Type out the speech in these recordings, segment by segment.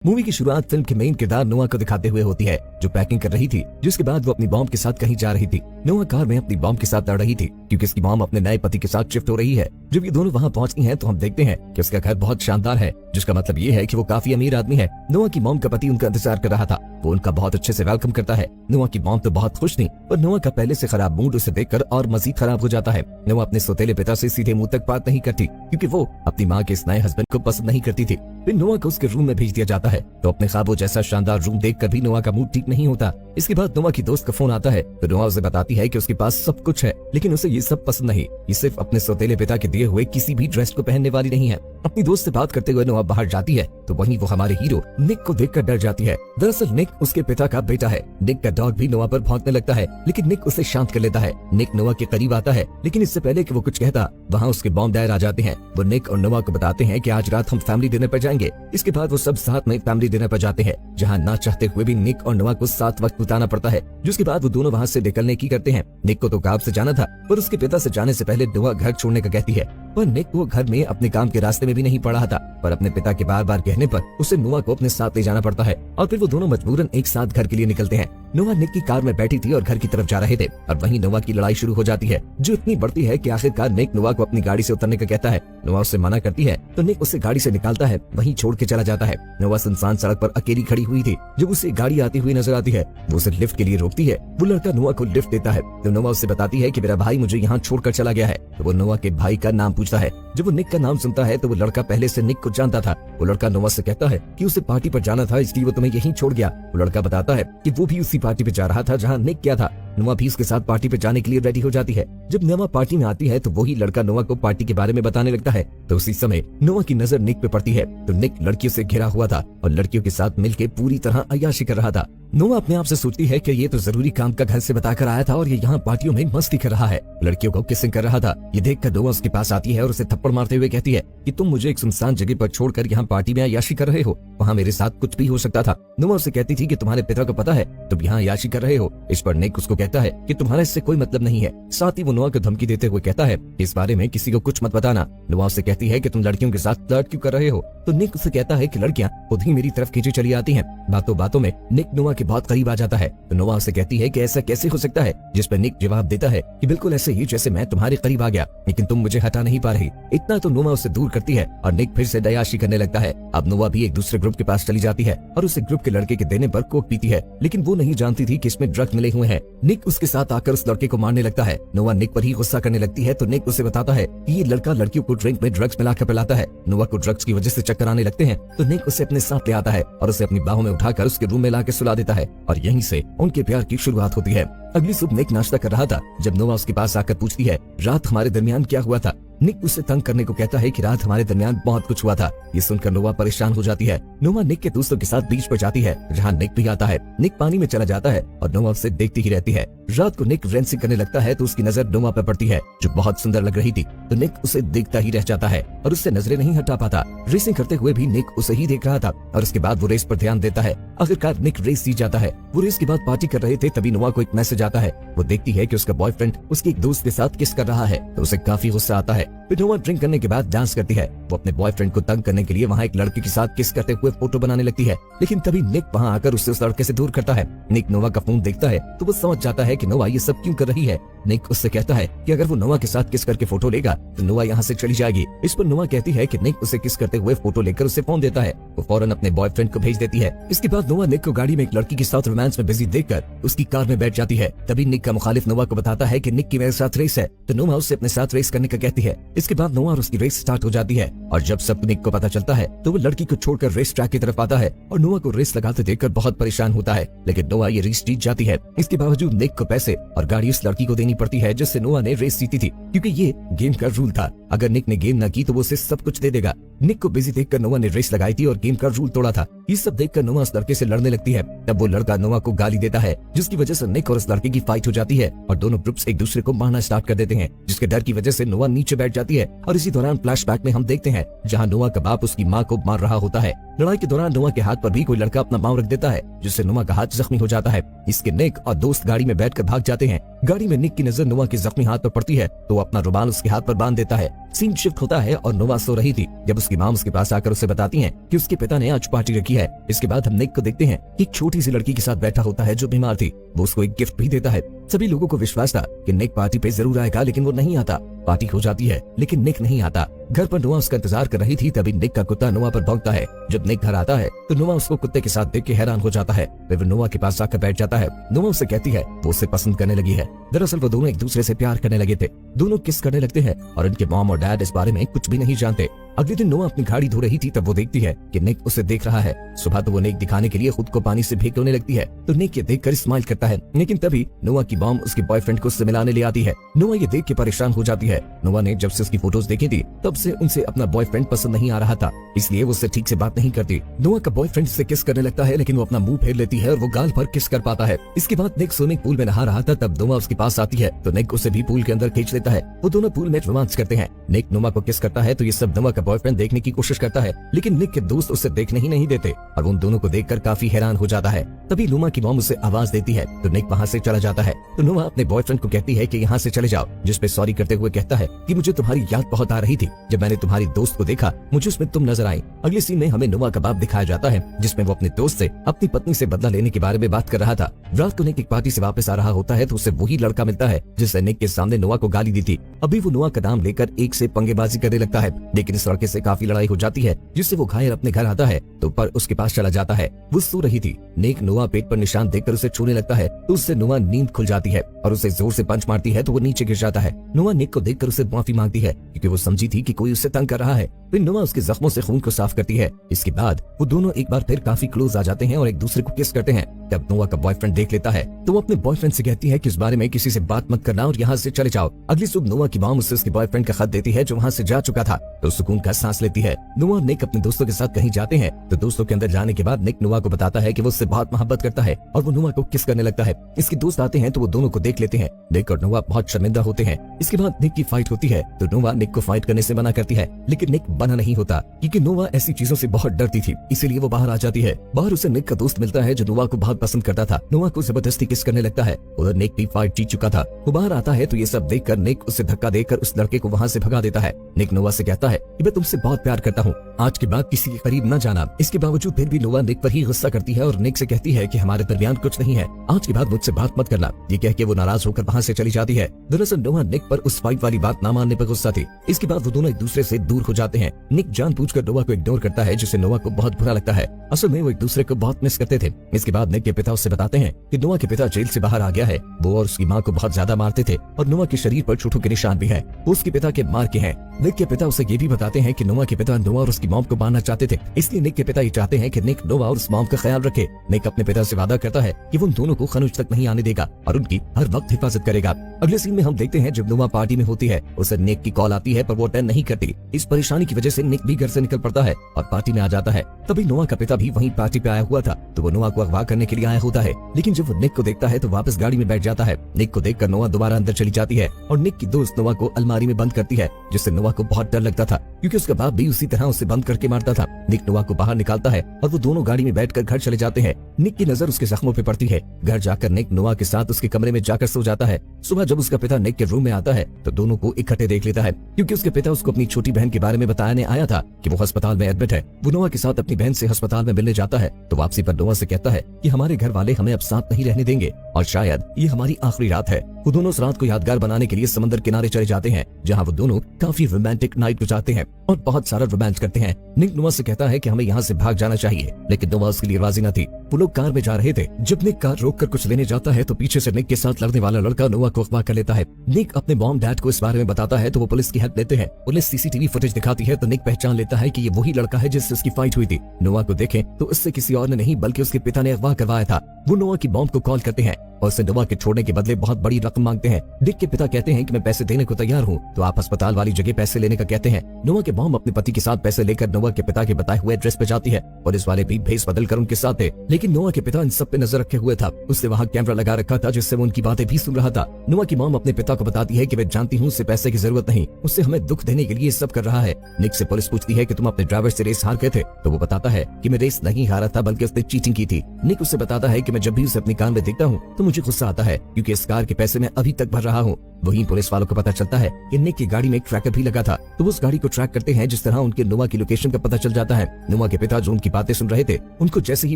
Movie की शुरुआत film के मेन किरदार नोआ को दिखाते हुए होती है, जो पैकिंग कर रही थी, जिसके बाद वो अपनी मॉम के साथ कहीं जा रही थी। नोआ कार में अपनी मॉम के साथ लड़ रही थी क्योंकि उसकी मॉम अपने नए पति के साथ शिफ्ट हो रही है। जब ये दोनों वहाँ पहुंचती हैं तो हम देखते हैं कि उसका घर बहुत शानदार है, जिसका मतलब ये है कि वो काफी अमीर आदमी है। नोआ की मॉम का पति उनका इंतजार कर रहा था, वो उनका बहुत अच्छे से वेलकम करता है। नोआ की मॉम तो बहुत खुश थी, पर नोआ का पहले से खराब मूड उसे देखकर और मजीद खराब हो जाता है। नोआ अपने सौतेले पिता से सीधे मुंह तक बात नहीं करती क्योंकि वो अपनी माँ के इस नए हस्बैंड को पसंद नहीं करती थी। फिर नोआ को उसके रूम में भेज दिया जाता है, तो अपने ख्वाबों जैसा शानदार रूम देखकर भी नोआ का मूड ठीक नहीं होता। इसके बाद नोआ की दोस्त का फोन आता है, तो नोआ उसे बताती है कि उसके पास सब कुछ है, लेकिन उसे ये सब पसंद नहीं। ये सिर्फ अपने सौतेले पिता के दिए हुए किसी भी ड्रेस को पहनने वाली नहीं है। अपनी दोस्त से बात करते हुए नोआ बाहर जाती है, तो वहीं वो हमारे हीरो निक को देखकर डर जाती है। दरअसल निक उसके पिता का बेटा है। निक का डॉग भी नोआ पर भौंकने लगता है, लेकिन निक उसे शांत कर लेता है। निक नोआ के करीब आता है, लेकिन इससे पहले कि वो कुछ कहता, वहाँ उसके बॉम्ब डैड आ जाते हैं। वो निक और नोआ को बताते हैं कि आज रात हम फैमिली डिनर पर जाएंगे। इसके बाद वो सब साथ में फैमिली डिनर पर जाते हैं, जहाँ ना चाहते हुए भी निक और नोआ को साथ वक्त बिताना पड़ता है। जिसके बाद वो दोनों वहाँ से निकलने की करते हैं। निक को तो काम से जाना था, पर उसके पिता से जाने से पहले नोआ घर छोड़ने का कहती है, पर निक वो घर में अपने काम के रास्ते में भी नहीं पड़ रहा था, पर अपने पिता के बार बार कहने पर उसे नोआ को अपने साथ ले जाना पड़ता है और फिर वो दोनों मजबूरन एक साथ घर के लिए निकलते हैं। नोआ निक की कार में बैठी थी और घर की तरफ जा रहे थे, और वहीं नोआ की लड़ाई शुरू हो जाती है, जो इतनी बढ़ती है कि आखिरकार निक नोआ को अपनी गाड़ी से उतरने का कहता है। नोआ उससे मना करती है, तो निक उसे गाड़ी से निकालता है, वहीं छोड़ के चला जाता है। नोआ सुनसान सड़क पर अकेली खड़ी हुई थी। जब उसे गाड़ी आती हुई नजर आती है, वो उसे लिफ्ट के लिए रोकती है। वो लड़का नोआ को लिफ्ट देता है, तो नोआ उससे बताती है कि मेरा भाई मुझे यहाँ छोड़कर चला गया है। तो वो नोआ के भाई का नाम पूछता है। जब वो निक का नाम सुनता है, तो वो लड़का पहले से निक को जानता था। वो लड़का नोआ से कहता है कि उसे पार्टी पर जाना था, इसलिए वो तुम्हें यहीं छोड़ गया। वो लड़का बताता है कि वो भी उसी पार्टी पे जा रहा था जहाँ निक गया था। नोआ भी उसके साथ पार्टी पे जाने के लिए रेडी हो जाती है। जब नोआ पार्टी में आती है, तो वही लड़का नोआ को पार्टी के बारे में बताने लगता है। तो उसी समय नोआ की नजर निक पे पड़ती है, तो निक लड़कियों से घिरा हुआ था और लड़कियों के साथ मिलके पूरी तरह अय्याशी कर रहा था। नोआ अपने आप से सोचती है कि ये तो जरूरी काम का घर से बताकर आया था और ये यहाँ पार्टियों में मस्ती कर रहा है, लड़कियों को किसिंग कर रहा था। ये देखकर नोआ उसके पास आती है और उसे थप्पड़ मारते हुए कहती है कि तुम मुझे एक सुनसान जगह पर छोड़कर यहाँ पार्टी में अय्याशी कर रहे हो, वहाँ मेरे साथ कुछ भी हो सकता था। नोआ उसे कहती थी कि तुम्हारे पिता को पता है तुम यहाँ अय्याशी कर रहे हो। इस पर निक उसको कहता है कि तुम्हारा इससे कोई मतलब नहीं है। साथ ही वो नोआ को धमकी देते हुए कहता है इस बारे में किसी को कुछ मत बताना। नोआ उससे कहती है कि तुम लड़कियों के साथ फ्लर्ट क्यों कर रहे हो। तो निक उसे कहता है कि लड़कियां खुद ही मेरी तरफ खींची चली आती हैं। बातों बातों में निक नोआ के बहुत करीब आ जाता है, तो नोआ उसे कहती है कि ऐसा कैसे हो सकता है, जिस पर निक जवाब देता है कि बिल्कुल ऐसे ही जैसे मैं तुम्हारे करीब आ गया, लेकिन तुम मुझे हटा नहीं पा रही। इतना तो नोआ उसे दूर करती है और निक फिर से अय्याशी करने लगता है। अब नोआ भी एक दूसरे ग्रुप के पास चली जाती है और उसे ग्रुप के लड़के के देने पर कोक पीती है, लेकिन वो नहीं जानती थी कि इसमें ड्रग्स मिले हुए हैं। निक उसके साथ आकर उस लड़के को मारने लगता है। नोआ निक पर ही गुस्सा करने लगती है, तो निक उसे बताता है कि ये लड़का लड़कियों को ड्रिंक में ड्रग्स मिलाकर पिलाता है। नोआ को ड्रग्स की वजह से चक्कर आने लगते हैं, तो निक उसे अपने साथ ले आता है और उसे अपनी बाहों में उठाकर उसके रूम में लाकर सुला देता है, और यहीं से उनके प्यार की शुरुआत होती है। अगली सुबह निक नाश्ता कर रहा था जब नोआ उसके पास आकर पूछती है रात हमारे दरमियान क्या हुआ था। निक उसे तंग करने को कहता है कि रात हमारे दरमियान बहुत कुछ हुआ था। ये सुनकर नोआ परेशान हो जाती है। नोआ निक के दोस्तों के साथ बीच पर जाती है, जहाँ निक भी आता है। निक पानी में चला जाता है और नोआ उसे देखती ही रहती है। रात को निक रेंसिंग करने लगता है, तो उसकी नजर नोआ पर पड़ती है, जो बहुत सुंदर लग रही थी। तो निक उसे देखता ही रह जाता है और उससे नजरें नहीं हटा पाता। रेसिंग करते हुए भी निक उसे ही देख रहा था और उसके बाद वो रेस पर ध्यान देता है। आखिरकार निक रेस जीत जाता है। वो रेस के बाद पार्टी कर रहे थे, तभी नोआ को एक मैसेज आता है। वो देखती है कि उसका बॉयफ्रेंड उसके एक दोस्त के साथ किस कर रहा है, तो उसे काफी गुस्सा आता है। फिर नोआ ड्रिंक करने के बाद डांस करती है। वो अपने बॉयफ्रेंड को तंग करने के लिए वहाँ एक लड़के के साथ किस करते हुए फोटो बनाने लगती है, लेकिन तभी निक वहाँ आकर उसे उस लड़के से दूर करता है। निक नोआ का फोन देखता है, तो वो समझ जाता है कि नोआ ये सब क्यों कर रही है। निक उससे कहता है कि अगर वो नोआ के साथ किस करके फोटो लेगा तो नोआ यहाँ से चली जाएगी। इस पर नोआ कहती है कि निक उसे किस करते हुए फोटो लेकर उसे फोन देता है। वो फौरन अपने बॉयफ्रेंड को भेज देती है। इसके बाद नोआ निक को गाड़ी में एक लड़की के साथ रोमांस में बिजी देखकर उसकी कार में बैठ जाती है। तभी निक का मुखालिफ नोआ को बताता है कि निक की मेरे साथ रेस है, तो नोआ उससे अपने साथ रेस करने का कहती है। इसके बाद नोआ और उसकी रेस स्टार्ट हो जाती है और जब सब निक को पता चलता है, तो वो लड़की को छोड़कर रेस ट्रैक की तरफ आता है और नोआ को रेस लगाते देखकर बहुत परेशान होता है, लेकिन नोआ ये रेस जीत जाती है। इसके बावजूद निक को पैसे और गाड़ी उस लड़की को देनी पड़ती है जिससे नोआ ने रेस जीती थी, क्योंकि ये गेम का रूल था। अगर निक ने गेम न की तो वो उसे सब कुछ दे देगा। निक को बिजी देखकर नोआ ने रेस लगाई थी और गेम का रूल तोड़ा था। ये सब देखकर नोआ उस लड़के से लड़ने लगती है। तब वो लड़का नोआ को गाली देता है, जिसकी वजह से निक और उस लड़के की फाइट हो जाती है और दोनों ग्रुप्स एक दूसरे को मारना स्टार्ट कर देते हैं, जिसके डर की वजह से नोआ नीचे बैठ जाती है। और इसी दौरान फ्लैशबैक में हम देखते हैं जहाँ नोआ का बाप उसकी माँ को मार रहा होता है। लड़ाई के दौरान नोआ के हाथ पर भी कोई लड़का अपना पांव रख देता है, जिससे नोआ का हाथ जख्मी हो जाता है। इसके निक और दोस्त गाड़ी में बैठकर भाग जाते हैं। गाड़ी में निक की नजर नोआ के जख्मी हाथ पर पड़ती है, तो अपना रुमाल उसके हाथ पर बांध देता है। सीन शिफ्ट होता है और नोआ सो रही थी जब उसकी माँ उसके पास आकर उसे बताती है कि उसके पिता ने आज पार्टी रखी होती है। इसके बाद हम निक को देखते हैं कि एक छोटी सी लड़की के साथ बैठा होता है जो बीमार थी। वो उसको एक गिफ्ट भी देता है। सभी लोगों को विश्वास था कि निक पार्टी पे जरूर आएगा, लेकिन वो नहीं आता। पार्टी हो जाती है लेकिन निक नहीं आता। घर पर नोआ उसका इंतजार कर रही थी। तभी निक का कुत्ता नोआ पर भौंकता है। जब निक घर आता है तो नोआ उसको कुत्ते के साथ देख के हैरान हो जाता है। फिर वो नोआ के पास जाकर बैठ जाता है। नोआ उससे कहती है वो उसे पसंद करने लगी है। दरअसल वो दोनों एक दूसरे से प्यार करने लगे थे। दोनों किस करने लगते हैं और इनके मॉम और डैड इस बारे में कुछ भी नहीं जानते। अगले दिन नोआ अपनी गाड़ी धो रही थी तब वो देखती है कि निक उसे देख रहा है। सुबह तो वो निक दिखाने के लिए खुद को पानी से भीग होने लगती है तो निक ये देखकर स्माइल करता है। लेकिन तभी नोआ की मॉम उसके बॉयफ्रेंड को उससे मिलाने ले आती है। नोआ ये देख के परेशान हो जाती है। नोआ ने जब से उसकी फोटोज देखी थी तब से उनसे अपना बॉयफ्रेंड पसंद नहीं आ रहा था, इसलिए वो उससे ठीक से बात नहीं करती। नोआ का बॉयफ्रेंड उससे किस करने लगता है लेकिन वो अपना मुंह फेर लेती है और वो गाल पर किस कर पाता है। इसके बाद निक स्विमिंग पूल में नहा रहा था तब नोआ उसके पास आती है तो निक उसे भी पूल के अंदर खींच लेता है। वो दोनों पूल में रोमांस करते हैं। निक नोआ को किस करता है तो ये सब नोआ का बॉयफ्रेंड देखने की कोशिश करता है, लेकिन निक के दोस्त उसे देखने ही नहीं देते और उन दोनों को देखकर काफी हैरान हो जाता है। तभी नोआ की मॉम उसे आवाज देती है तो निक वहाँ से चला जाता है। तो नोआ अपने बॉयफ्रेंड को कहती है कि यहाँ से चले जाओ, जिसपे सॉरी करते हुए कहता है कि मुझे तुम्हारी याद बहुत आ रही थी। जब मैंने तुम्हारी दोस्त को देखा मुझे उसमें तुम नजर आई। अगले सीन में हमें नोआ का बाप दिखाया जाता है जिसमें वो अपने दोस्त से अपनी पत्नी से बदला लेने के बारे में बात कर रहा था। रात को निक एक पार्टी से वापस आ रहा होता है तो उसे वही लड़का मिलता है जिसने निक के सामने नोआ को गाली दी थी। अभी वो नोआ का नाम लेकर एक से पंगेबाजी करने लगता है, लेकिन इस लड़के से काफी लड़ाई हो जाती है जिससे वो घायल अपने घर आता है तो पर उसके पास चला जाता है। वो सो रही थी। निक नोआ पेट पर निशान देखकर उसे छूने लगता है तो उससे नोआ नींद खुल जाती है और उसे जोर से पंच मारती है तो वो नीचे गिर जाता है। नोआ निक को देखकर उसे माफी मांगती है क्योंकि वो समझी थी कि कोई उसे तंग कर रहा है। फिर नोआ उसके जख्मों से खून को साफ करती है। इसके बाद वो दोनों एक बार फिर काफी क्लोज आ जाते हैं और एक दूसरे को किस करते हैं। तब नोआ का बॉयफ्रेंड देख लेता है तो वो अपने बॉयफ्रेंड से कहती है कि इस बारे में किसी से बात मत करना और यहाँ से चले जाओ। अगली सुबह नोआ की मॉम उससे उसके बॉयफ्रेंड का खत देती है जो वहाँ से जा चुका था तो सुकून का सांस लेती है। नोआ और निक अपने दोस्तों के साथ कहीं जाते हैं तो दोस्तों के अंदर जाने के बाद निक नोआ को बताता है कि वो उससे बहुत मोहब्बत करता है और वो नोआ को किस करने लगता है। इसके दोस्त आते हैं तो वो दोनों को देख लेते हैं। निक और नोआ बहुत शर्मिंदा होते हैं। इसके बाद निक की फाइट होती है तो नोआ निक को फाइट करने से मना करती है, लेकिन निक बना नहीं होता क्योंकि नोआ ऐसी चीजों से बहुत डरती थी, इसीलिए वो बाहर आ जाती है। बाहर उसे निक का दोस्त मिलता है जो नोआ को बहुत पसंद करता था। नोआ को जबरदस्ती किस करने लगता है। उधर निक भी फाइट जीत चुका था। वो बाहर आता है तो ये सब देखकर निक उसे धक्का देकर उस लड़के को वहाँ से भगा देता है। निक नोआ से कहता है कि मैं तुमसे बहुत प्यार करता हूँ, आज के बाद किसी के करीब न जाना। इसके बावजूद फिर भी नोआ निक पर ही गुस्सा करती है और निक से कहती है कि हमारे दरमियान कुछ नहीं है, आज के बाद मुझसे बात मत करना। ये कह के वो नाराज होकर वहाँ से चली जाती है। दरअसल नोआ निक पर उस फाइट वाली बात ना मानने पर गुस्सा थी। इसके बाद वो दोनों एक दूसरे से दूर हो जाते हैं। निक जानबूझकर नोआ को इग्नोर करता है जिससे नोआ को बहुत बुरा लगता है। असल में वो एक दूसरे को बहुत मिस करते थे। इसके बाद निक के पिता उससे बताते हैं कि नोआ के पिता जेल से बाहर आ गया है। वो और उसकी माँ को बहुत ज्यादा मारते थे और नोआ के शरीर पर चोटों के निशान भी है। वो उसके पिता के मार के हैं। निक के पिता उसे ये भी बताते हैं कि नोआ के पिता नोआ और उसकी मॉम को मारना चाहते थे, इसलिए निक के पिता ये चाहते हैं कि निक नोआ और उस मॉम का ख्याल रखे। निक अपने पिता से वादा करता है कि वो उन दोनों को खनुज तक नहीं आने देगा और उनकी हर वक्त हिफाजत करेगा। अगले सीन में हम देखते हैं जब नोआ पार्टी में होती है उसे निक की कॉल आती है पर वो अटेंड नहीं करती। इस परेशानी की वजह से निक भी घर से निकल पड़ता है और पार्टी में आ जाता है। तभी नोआ का पिता भी वहीं पार्टी पे आया हुआ था तो वो नोआ को अगवा करने के लिए आया होता है, लेकिन जब वो निक को देखता है तो वापस गाड़ी में बैठ जाता है। निक को देखकर नोआ दोबारा अंदर चली जाती है और निक की दोस्त नोआ को अलमारी में बंद करती है, जिससे नोआ को बहुत डर लगता था क्योंकि उसका बाप भी उसी तरह उसे बंद करके मारता था। निक नोआ को बाहर निकालता है और वो दोनों गाड़ी में बैठकर घर चले जाते हैं। निक की नजर उसके जख्मों पे पड़ती है। घर जाकर निक नोआ के साथ उसके कमरे में जाकर सो जाता है। सुबह जब उसका पिता निक के रूम में आता है तो दोनों को इकट्ठे देख लेता है क्योंकि उसके पिता उसको अपनी छोटी बहन के बारे में बताने आया था कि वो अस्पताल में एडमिट है। वो नोआ के साथ अपनी बहन से अस्पताल में मिलने जाता है तो वापसी पर नोआ से कहता है कि हमारे घर वाले हमें अब साथ नहीं रहने देंगे और शायद ये हमारी आखिरी रात है। वो दोनों उस रात को यादगार बनाने के लिए समंदर किनारे चले जाते हैं जहाँ वो दोनों काफी रोमांटिक नाइट गुजारते हैं और बहुत सारा रोमांस करते हैं। निक नोआ से कहता है कि हमें यहाँ से भाग जाना चाहिए, लेकिन नोआ उसके लिए राजी न थी। वो लोग कार में जा रहे थे। जब निक कार रोककर कुछ लेने जाता है तो पीछे से निक के साथ लड़ने वाला लड़का नोआ को अगवा कर लेता है। निक अपने मॉम डैड को इस बारे में बताता है तो वो पुलिस की हेल्प लेते हैं। पुलिस सीसीटीवी फुटेज दिखाती है तो निक पहचान लेता है कि ये वही लड़का है जिससे उसकी फाइट हुई थी। नोआ को देखें तो उससे किसी और ने नहीं बल्कि उसके पिता ने अगवा करवाया था। वो नोआ की मॉम को कॉल करते हैं और उसे नोआ के छोड़ने के बदले बहुत बड़ी रकम मांगते हैं। निक के पिता कहते हैं कि मैं पैसे देने को तैयार हूँ, तो आप अस्पताल वाली जगह पैसे लेने का कहते हैं। नोआ के मॉम अपने पति के साथ पैसे लेकर नोआ के पिता के बताए हुए एड्रेस पे जाती है। पुलिस वाले भी भेस बदल कर उनके साथ थे, लेकिन नोआ के पिता इन सब पे नजर रखे हुए था। उससे वहाँ कैमरा लगा रखा था जिससे वो उनकी बातें भी सुन रहा था। नोआ की मॉम अपने पिता को बताती है कि मैं जानती हूँ उससे पैसे की जरूरत नहीं, उससे हमें दुख देने के लिए सब कर रहा है। निक से पुलिस पूछती है कि तुम अपने ड्राइवर से रेस हार गए थे, तो वो बताता है कि मैं रेस नहीं हारा था बल्कि उसने चीटिंग की थी। निक उससे बताता है कि मैं जब भी उसे अपनी कार में देखता हूँ तो मुझे गुस्सा आता है क्योंकि इस कार के पैसे मैं अभी तक भर रहा हूँ। वहीं पुलिस वालों को पता चलता है कि निक की गाड़ी में एक ट्रैकर भी लगा था, तो वो उस गाड़ी को ट्रैक करते हैं। जिस तरह उनके नोआ की लोकेशन का पता चल जाता है। नोआ के पिता जो उनकी बातें सुन रहे थे, उनको जैसे ही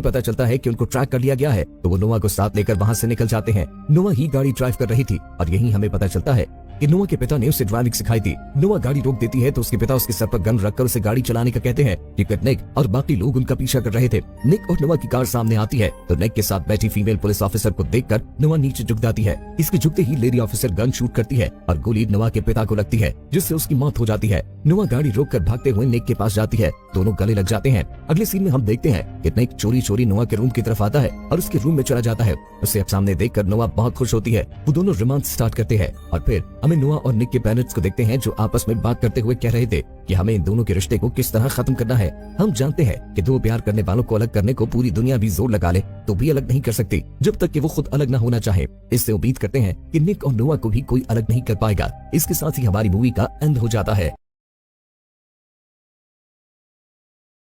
पता चलता है कि उनको ट्रैक कर लिया गया है, तो वो नोआ को साथ लेकर वहाँ से निकल जाते हैं। नोआ ही गाड़ी ड्राइव कर रही थी और यही हमें पता चलता है कि नोआ के पिता ने उसे ड्राइविंग सिखाई थी। नोआ गाड़ी रोक देती है तो उसके पिता उसके सर पर गन रखकर उसे गाड़ी चलाने का कहते हैं, क्योंकि निक और बाकी लोग उनका पीछा कर रहे थे। निक और नोआ की कार सामने आती है तो निक के साथ बैठी फीमेल पुलिस ऑफिसर को देखकर नोआ नीचे झुक जाती है। इसके झुकते ही लेडी ऑफिसर गन शूट करती है और गोली नोआ के पिता को लगती है, जिससे उसकी मौत हो जाती है। नोआ गाड़ी रोककर भागते हुए निक के पास जाती है, दोनों गले लग जाते हैं। अगले सीन में हम देखते हैं कि निक चोरी चोरी नोआ के रूम की तरफ आता है और उसके रूम में चला जाता है। उसे अब सामने देखकर नोआ बहुत खुश होती है। वो दोनों रोमांस स्टार्ट करते हैं और फिर हमें नोआ और निक के पेरेंट्स को देखते हैं जो आपस में बात करते हुए कह रहे थे कि हमें इन दोनों के रिश्ते को किस तरह खत्म करना है। हम जानते हैं कि दो प्यार करने वालों को अलग करने को पूरी दुनिया भी जोर लगा ले तो भी अलग नहीं कर सकती जब तक कि वो खुद अलग ना होना चाहे। इससे उम्मीद करते हैं कि निक और नोआ को भी कोई अलग नहीं कर पाएगा। इसके साथ ही हमारी मूवी का एंड हो जाता है।